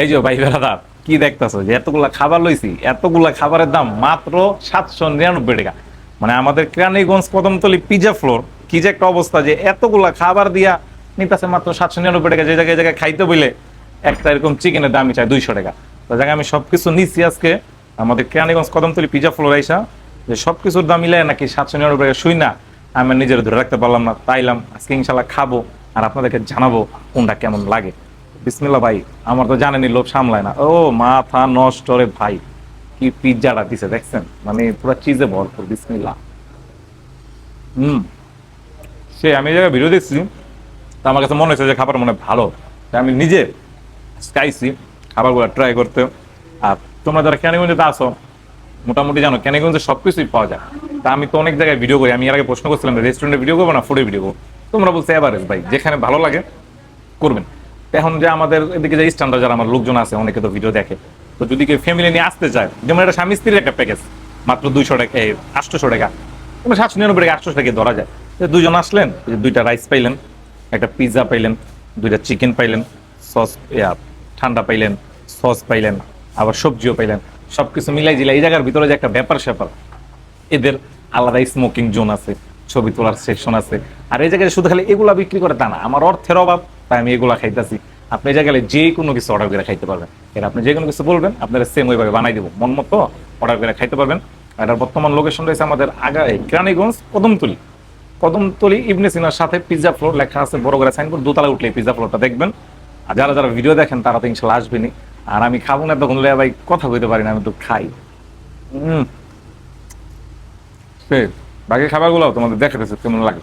এই যে ভাই বেড়াদার, কি দেখতেছো যে এতগুলা খাবার লইছি, এতগুলা খাবারের দাম মাত্র 799 টাকা। মানে আমাদের কেরানীগঞ্জ কদমতলী পিজা ফ্লোর কি যে একটা অবস্থা, যে এতগুলা খাবার দিয়া নিতেছে মাত্র 799 টাকা। যে জায়গায় জায়গায় খাইতে বইলে একটা এরকম চিকেনের দামই চাই 200 টাকা। তো জায়গায় আমি সবকিছু নিচ্ছি আজকে আমাদের কেরানীগঞ্জ কদমতলী পিজা ফ্লোর আইসা, যে সবকিছুর দাম মিলে নাকি 799 টাকা শুই না আমি নিজের ধরে রাখতে পারলাম না, তাইলাম আজকে ইনশাল্লাহ খাবো আর আপনাদেরকে জানাবো কোনটা কেমন লাগে। বিসমিল্লাহ ভাই, আমার তো জানেনি লোভ সামলায় না। ও মাথা নষ্ট রে ভাই, কি পিৎজাটা দিছে দেখছেন, মানে পুরো চিজে ভরপুর। বিসমিল্লাহ। হুম, সে আমি এই জায়গায় ভিডিও দেখছি, তা আমার কাছে মনে হচ্ছে যে খাবার মনে হয় ভালো, তাই আমি নিজে চাইছি খাবারগুলো ট্রাই করতে। আর তোমরা যারা ক্যানিগঞ্জে আসো মোটামুটি জানো ক্যানিগঞ্জে সবকিছুই পাওয়া যায়। তা আমি তো অনেক জায়গায় ভিডিও করি, আমি এর আগে প্রশ্ন করছিলাম রেস্টুরেন্টে ভিডিও করবো না ফুডে ভিডিও করবো, তোমরা বলছো এভারেজ ভাই, যেখানে ভালো লাগে করবেন। তো এখন যে আমাদের এদিকে যে স্ট্যান্ডার্ড যারা আমার লোকজন আছে অনেকে তো ভিডিও দেখে, তো যদি কেউ ফ্যামিলি নিয়ে আসতে চায়, যেমন একটা স্বামী স্ত্রীর একটা প্যাকেজ মাত্র 200 টাকা, 800 টাকা, মানে 799 টাকা 800 টাকা ধরা যায়। তো দুজন আসলেন, দুইটা রাইস পাইলেন, একটা পিৎজা পাইলেন, দুইটা চিকেন পাইলেন, সস ঠান্ডা পাইলেন, সস পাইলেন, আবার সবজিও পাইলেন। সবকিছু মিলাই জিলাই এই জায়গার ভিতরে যে একটা ব্যাপার স্যাপার, এদের আলাদা স্মোকিং জোন আছে, ছবি তোলার সেকশন আছে। আর এই জায়গায় শুধু খালি এগুলা বিক্রি করে তা না, আমার অর্থের অভাব তাই আমি এগুলা খাইতেছি। আপনি এই জায়গায় যে কোনো কিছু অর্ডার করে খাইতে পারবেন, এর আপনি যে কোনো কিছু বলবেন আপনারা সেম ওইভাবে বানাই দেবো, মন মতো অর্ডার করে খাইতে পারবেন। এটার বর্তমান লোকেশন রয়েছে আমাদের কেরানীগঞ্জ কদমতলী। কদমতলী ইবনে সিনার সাথে পিৎজা ফ্লোর লেখা আছে, বড় করে সাইনবোর্ড, দোতলা উঠলে পিৎজা ফ্লোরটা দেখবেন। আর যারা যারা ভিডিও দেখেন তারা তো ইনশাল্লাহ আসবেনি। আর আমি খাবো না তখন ভাই কথা বলতে পারি না, আমি তো খাই। হম, বাকি খাবারগুলো তোমাদের দেখাতেছে কেমন লাগে।